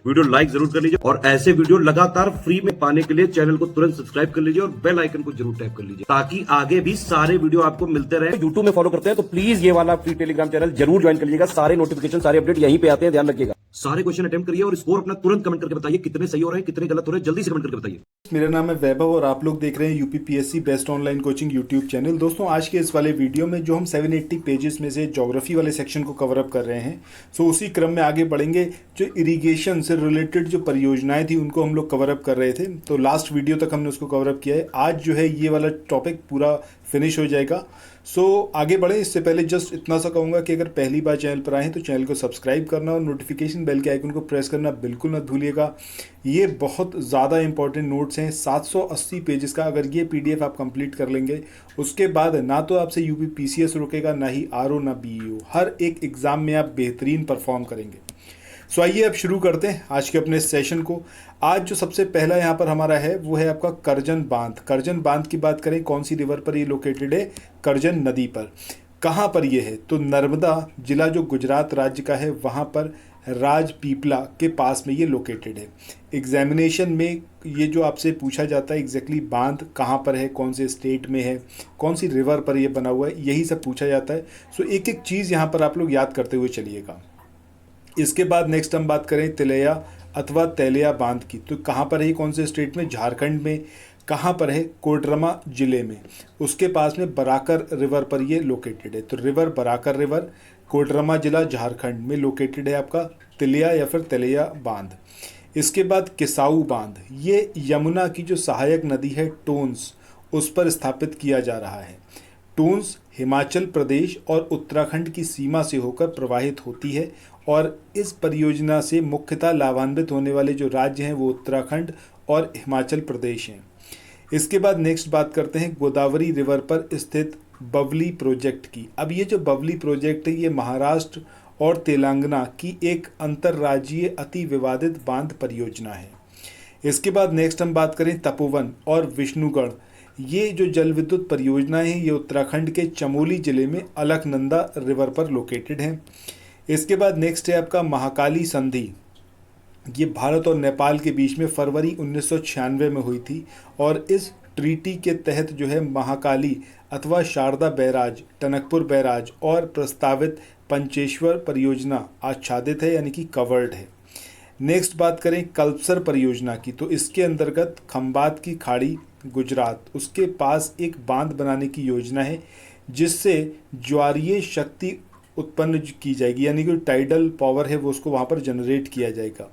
Video like जरूर कर लीजिए और ऐसे वीडियो लगातार फ्री में पाने के लिए चैनल को तुरंत सब्सक्राइब कर लीजिए और बेल आइकन को जरूर टैप कर लीजिए ताकि आगे भी सारे वीडियो आपको मिलते रहे। यूट्यूब में फॉलो करते हैं तो प्लीज ये वाला फ्री टेलीग्राम चैनल जरूर ज्वाइन कर लीजिएगा। सारे नोटिफिकेशन सारे अपडेट यहीं पे आते हैं, ध्यान रखिएगा। सारे क्वेश्चन अटेम्प्ट करिए और स्कोर अपना तुरंत कमेंट करके बताइए कितने सही हो रहे हैं कितने गलत हो रहे हैं, जल्दी से कमेंट करके बताइए। मेरा नाम है वैभव और आप लोग देख रहे हैं UPPSC best online coaching YouTube channel. दोस्तों आज के इस वाले वीडियो में जो हम 780 पेजेस में से ज्योग्राफी वाले सेक्शन को कवर अप कर रहे हैं, सो उसी क्रम में आगे बढ़ेंगे। जो इरिगेशन से रिलेटेड जो परियोजनाएं थी उनको हम लोग कवर अप कर रहे थे, तो लास्ट वीडियो तक हमने उसको कवर अप किया है। आज जो है ये वाला टॉपिक पूरा फिनिश हो जाएगा। सो आगे बढ़े इससे पहले जस्ट इतना सा कहूँगा कि अगर पहली बार चैनल पर आए हैं तो चैनल को सब्सक्राइब करना और नोटिफिकेशन बेल के आइकन को प्रेस करना बिल्कुल ना भूलिएगा। ये बहुत ज़्यादा इंपॉर्टेंट नोट्स हैं, 780 पेजेस का। अगर ये पीडीएफ आप कंप्लीट कर लेंगे उसके बाद ना तो आपसे यूपी पीसीएस रुकेगा, ना ही आरओ ना बीईओ, हर एक एग्ज़ाम में आप बेहतरीन परफॉर्म करेंगे। सो आइए अब शुरू करते हैं आज के अपने सेशन को। आज जो सबसे पहला यहाँ पर हमारा है वो है आपका करजन बांध। करजन बांध की बात करें, कौन सी रिवर पर ये लोकेटेड है? करजन नदी पर। कहाँ पर ये है? तो नर्मदा जिला जो गुजरात राज्य का है वहाँ पर राजपीपला के पास में ये लोकेटेड है। एग्जामिनेशन में ये जो आपसे पूछा जाता है एग्जैक्टली बांध कहाँ पर है, कौन से स्टेट में है, कौन सी रिवर पर ये बना हुआ है, यही सब पूछा जाता है। सो एक एक चीज़ यहाँ पर आप लोग याद करते हुए चलिएगा। इसके बाद नेक्स्ट हम बात करें तिलैया अथवा तैलिया बांध की, तो कहाँ पर है, कौन से स्टेट में? झारखंड में। कहाँ पर है? कोडरमा जिले में। उसके पास में बराकर रिवर पर ये लोकेटेड है। तो रिवर बराकर रिवर, कोडरमा जिला झारखंड में लोकेटेड है आपका तिलैया या फिर तैलिया बांध। इसके बाद किसाऊ बांध, ये यमुना की जो सहायक नदी है टोंस, उस पर स्थापित किया जा रहा है। टोंस हिमाचल प्रदेश और उत्तराखंड की सीमा से होकर प्रवाहित होती है और इस परियोजना से मुख्यतः लाभान्वित होने वाले जो राज्य हैं वो उत्तराखंड और हिमाचल प्रदेश हैं। इसके बाद नेक्स्ट बात करते हैं गोदावरी रिवर पर स्थित बवली प्रोजेक्ट की। अब ये जो बवली प्रोजेक्ट है ये महाराष्ट्र और तेलंगाना की एक अंतर्राज्यीय अति विवादित बांध परियोजना है। इसके बाद नेक्स्ट हम बात करें तपोवन और विष्णुगढ़। ये जो जल विद्युत परियोजनाएं हैं ये उत्तराखंड के चमोली जिले में अलकनंदा रिवर पर लोकेटेड हैं। इसके बाद नेक्स्ट है आपका महाकाली संधि। ये भारत और नेपाल के बीच में फरवरी 1996 में हुई थी और इस ट्रीटी के तहत जो है महाकाली अथवा शारदा बैराज, टनकपुर बैराज और प्रस्तावित पंचेश्वर परियोजना आच्छादित है यानी कि कवर्ड है। नेक्स्ट बात करें कल्पसर परियोजना की, तो इसके अंतर्गत खंबात की खाड़ी गुजरात, उसके पास एक बांध बनाने की योजना है जिससे ज्वारीय शक्ति उत्पन्न की जाएगी, यानी कि टाइडल पावर है वो उसको वहाँ पर जनरेट किया जाएगा।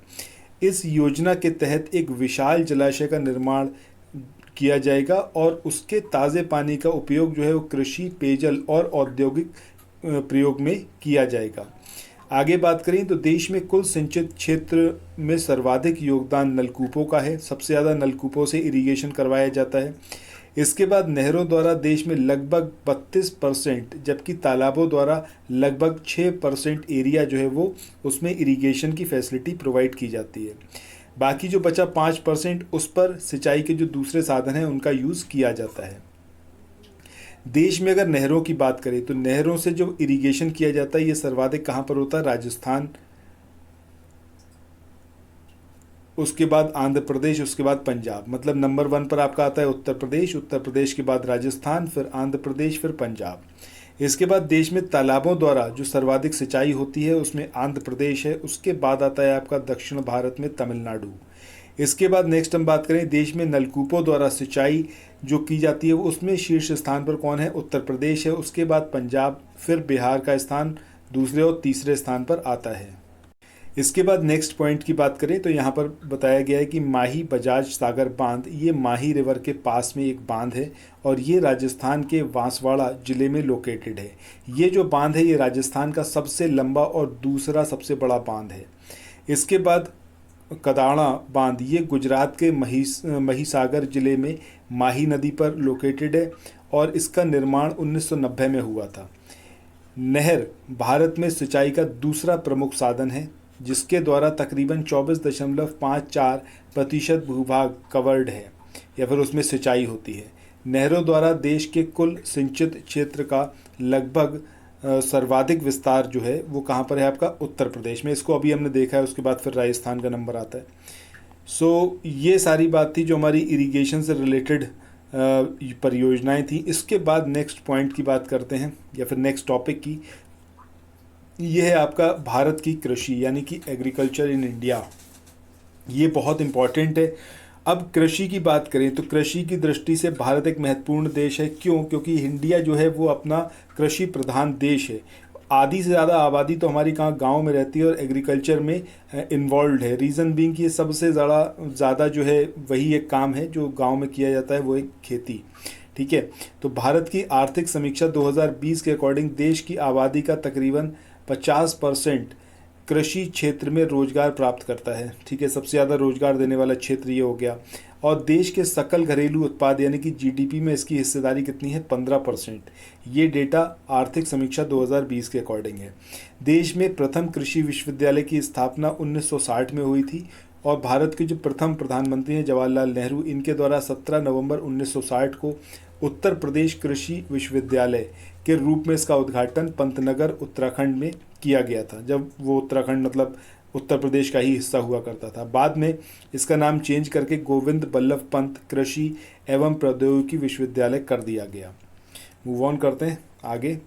इस योजना के तहत एक विशाल जलाशय का निर्माण किया जाएगा और उसके ताज़े पानी का उपयोग जो है वो कृषि, पेयजल और औद्योगिक प्रयोग में किया जाएगा। आगे बात करें तो देश में कुल सिंचित क्षेत्र में सर्वाधिक योगदान नलकूपों का है। सबसे ज़्यादा नलकूपों से इरिगेशन करवाया जाता है। इसके बाद नहरों द्वारा देश में लगभग 32%, जबकि तालाबों द्वारा लगभग 6% एरिया जो है वो उसमें इरिगेशन की फैसिलिटी प्रोवाइड की जाती है। बाकी जो बचा 5% उस पर सिंचाई के जो दूसरे साधन हैं उनका यूज़ किया जाता है। देश में अगर नहरों की बात करें तो नहरों से जो इरिगेशन किया जाता है ये सर्वाधिक कहाँ पर होता है? राजस्थान, उसके बाद आंध्र प्रदेश, उसके बाद पंजाब। मतलब नंबर 1 पर आपका आता है उत्तर प्रदेश, उत्तर प्रदेश के बाद राजस्थान, फिर आंध्र प्रदेश, फिर पंजाब। इसके बाद देश में तालाबों द्वारा जो सर्वाधिक सिंचाई होती है उसमें आंध्र प्रदेश है, उसके बाद आता है आपका दक्षिण भारत में तमिलनाडु। इसके बाद नेक्स्ट हम बात करें देश में नलकूपों द्वारा सिंचाई जो की जाती है उसमें शीर्ष स्थान पर कौन है? उत्तर प्रदेश है, उसके बाद पंजाब, फिर बिहार का स्थान दूसरे और तीसरे स्थान पर आता है। इसके बाद नेक्स्ट पॉइंट की बात करें तो यहाँ पर बताया गया है कि माही बजाज सागर बांध, ये माही रिवर के पास में एक बांध है और ये राजस्थान के बांसवाड़ा जिले में लोकेटेड है। ये जो बांध है ये राजस्थान का सबसे लंबा और दूसरा सबसे बड़ा बांध है। इसके बाद कदाड़ा बांध, ये गुजरात के महिसागर जिले में माही नदी पर लोकेटेड है और इसका निर्माण 1990 में हुआ था। नहर भारत में सिंचाई का दूसरा प्रमुख साधन है जिसके द्वारा तकरीबन 24.54% भूभाग कवर्ड है या फिर उसमें सिंचाई होती है। नहरों द्वारा देश के कुल सिंचित क्षेत्र का लगभग सर्वाधिक विस्तार जो है वो कहाँ पर है आपका उत्तर प्रदेश में। इसको अभी हमने देखा है, उसके बाद फिर राजस्थान का नंबर आता है। सो ये सारी बात थी जो हमारी इरिगेशन से रिलेटेड परियोजनाएं थी। इसके बाद नेक्स्ट पॉइंट की बात करते हैं या फिर नेक्स्ट टॉपिक की। ये है आपका भारत की कृषि यानी कि एग्रीकल्चर इन इंडिया। ये बहुत इम्पॉर्टेंट है। अब कृषि की बात करें तो कृषि की दृष्टि से भारत एक महत्वपूर्ण देश है। क्यों? क्योंकि इंडिया जो है वो अपना कृषि प्रधान देश है। आधी से ज़्यादा आबादी तो हमारी कहाँ गांव में रहती है और एग्रीकल्चर में इन्वॉल्व है। रीज़न बीइंग कि सबसे ज़्यादा जो है वही एक काम है जो गांव में किया जाता है, वो एक खेती। ठीक है, तो भारत की आर्थिक समीक्षा 2020 के अकॉर्डिंग देश की आबादी का तकरीबन 50% कृषि क्षेत्र में रोजगार प्राप्त करता है। ठीक है, सबसे ज़्यादा रोजगार देने वाला क्षेत्र ये हो गया। और देश के सकल घरेलू उत्पाद यानी कि जीडीपी में इसकी हिस्सेदारी कितनी है? 15%। ये डेटा आर्थिक समीक्षा 2020 के अकॉर्डिंग है। देश में प्रथम कृषि विश्वविद्यालय की स्थापना 1960 में हुई थी और भारत के जो प्रथम प्रधानमंत्री हैं जवाहरलाल नेहरू, इनके द्वारा 17 नवंबर 1960 को उत्तर प्रदेश कृषि विश्वविद्यालय के रूप में इसका उद्घाटन पंतनगर उत्तराखंड में किया गया था, जब वो उत्तराखंड मतलब उत्तर प्रदेश का ही हिस्सा हुआ करता था। बाद में इसका नाम चेंज करके गोविंद बल्लभ पंत कृषि एवं प्रौद्योगिकी विश्वविद्यालय कर दिया गया। मूव ऑन करते हैं आगे।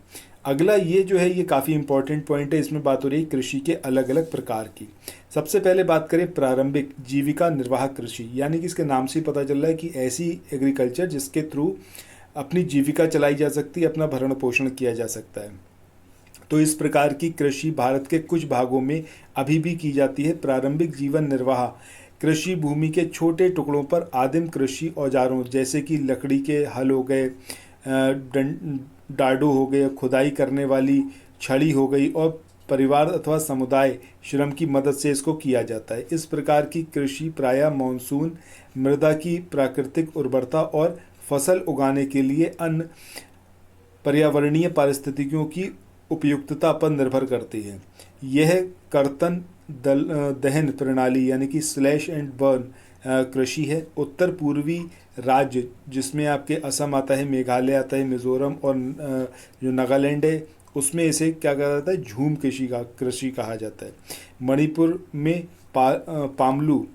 अगला ये जो है ये काफ़ी इंपॉर्टेंट पॉइंट है। इसमें बात हो रही है कृषि के अलग अलग प्रकार की। सबसे पहले बात करें प्रारंभिक जीविका निर्वाह कृषि, यानी कि इसके नाम से पता चल रहा है कि ऐसी एग्रीकल्चर जिसके थ्रू अपनी जीविका चलाई जा सकती है, अपना भरण पोषण किया जा सकता है। तो इस प्रकार की कृषि भारत के कुछ भागों में अभी भी की जाती है। प्रारंभिक जीवन निर्वाह कृषि भूमि के छोटे टुकड़ों पर आदिम कृषि औजारों जैसे कि लकड़ी के हल हो गए, डाडू हो गए, खुदाई करने वाली छड़ी हो गई और परिवार अथवा समुदाय श्रम की मदद से इसको किया जाता है। इस प्रकार की कृषि प्रायः मानसून, मृदा की प्राकृतिक उर्वरता और फसल उगाने के लिए अन्य पर्यावरणीय पारिस्थितिकियों की उपयुक्तता पर निर्भर करती है। यह कर्तन दहन प्रणाली यानी कि स्लैश एंड बर्न कृषि है। उत्तर पूर्वी राज्य जिसमें आपके असम आता है, मेघालय आता है, मिजोरम और जो नागालैंड है उसमें इसे क्या कहा जाता है? झूम कृषि कहा जाता है। मणिपुर में पामलू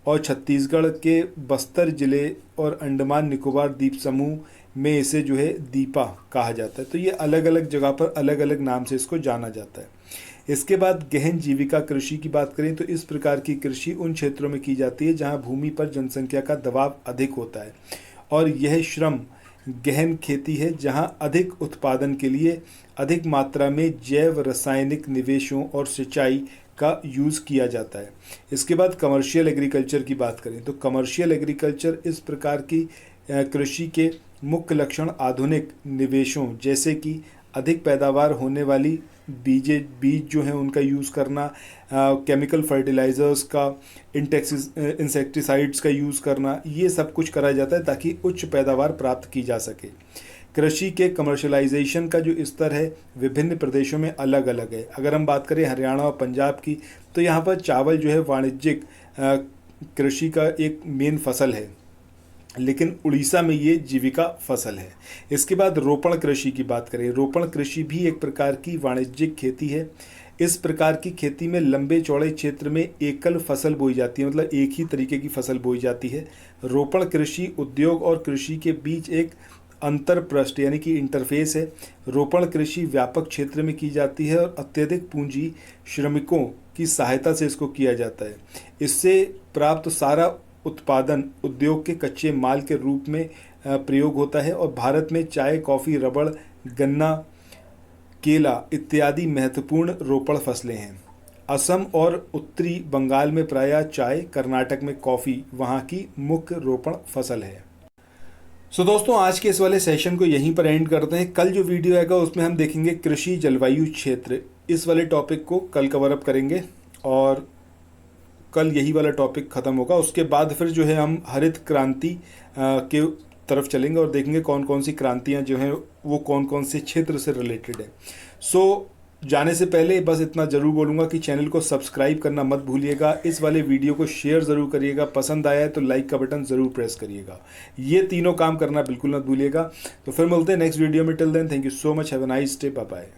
और छत्तीसगढ़ के बस्तर जिले और अंडमान निकोबार द्वीप समूह में इसे जो है दीपा कहा जाता है। तो ये अलग अलग जगह पर अलग अलग नाम से इसको जाना जाता है। इसके बाद गहन जीविका कृषि की बात करें तो इस प्रकार की कृषि उन क्षेत्रों में की जाती है जहां भूमि पर जनसंख्या का दबाव अधिक होता है और यह श्रम गहन खेती है जहां अधिक उत्पादन के लिए अधिक मात्रा में जैव रासायनिक निवेशों और सिंचाई का यूज़ किया जाता है। इसके बाद कमर्शियल एग्रीकल्चर की बात करें तो कमर्शियल एग्रीकल्चर इस प्रकार की कृषि के मुख्य लक्षण आधुनिक निवेशों जैसे कि अधिक पैदावार होने वाली बीज जो हैं उनका यूज़ करना, केमिकल फर्टिलाइजर्स का, इंसेक्टिसाइड्स का यूज़ करना, ये सब कुछ करा जाता है ताकि उच्च पैदावार प्राप्त की जा सके। कृषि के कमर्शलाइजेशन का जो स्तर है विभिन्न प्रदेशों में अलग अलग है। अगर हम बात करें हरियाणा और पंजाब की तो यहाँ पर चावल जो है वाणिज्यिक कृषि का एक मेन फसल है, लेकिन उड़ीसा में ये जीविका फसल है। इसके बाद रोपण कृषि की बात करें, रोपण कृषि भी एक प्रकार की वाणिज्यिक खेती है। इस प्रकार की खेती में लंबे चौड़े क्षेत्र में एकल फसल बोई जाती है, मतलब एक ही तरीके की फसल बोई जाती है। रोपण कृषि उद्योग और कृषि के बीच एक अंतरपृष्ठ यानी कि इंटरफेस है। रोपण कृषि व्यापक क्षेत्र में की जाती है और अत्यधिक पूंजी श्रमिकों की सहायता से इसको किया जाता है। इससे प्राप्त सारा उत्पादन उद्योग के कच्चे माल के रूप में प्रयोग होता है और भारत में चाय, कॉफ़ी, रबड़, गन्ना, केला इत्यादि महत्वपूर्ण रोपण फसलें हैं। असम और उत्तरी बंगाल में प्रायः चाय, कर्नाटक में कॉफ़ी वहाँ की मुख्य रोपण फसल है। दोस्तों आज के इस वाले सेशन को यहीं पर एंड करते हैं। कल जो वीडियो आएगा उसमें हम देखेंगे कृषि जलवायु क्षेत्र, इस वाले टॉपिक को कल कवर अप करेंगे और कल यही वाला टॉपिक ख़त्म होगा। उसके बाद फिर जो है हम हरित क्रांति के तरफ चलेंगे और देखेंगे कौन कौन सी क्रांतियाँ जो हैं वो कौन कौन से क्षेत्र से रिलेटेड है। जाने से पहले बस इतना ज़रूर बोलूँगा कि चैनल को सब्सक्राइब करना मत भूलिएगा। इस वाले वीडियो को शेयर ज़रूर करिएगा, पसंद आया है तो लाइक का बटन ज़रूर प्रेस करिएगा। ये तीनों काम करना बिल्कुल मत भूलिएगा। तो फिर मिलते हैं नेक्स्ट वीडियो में। Till then thank you so much, have a nice day, bye bye.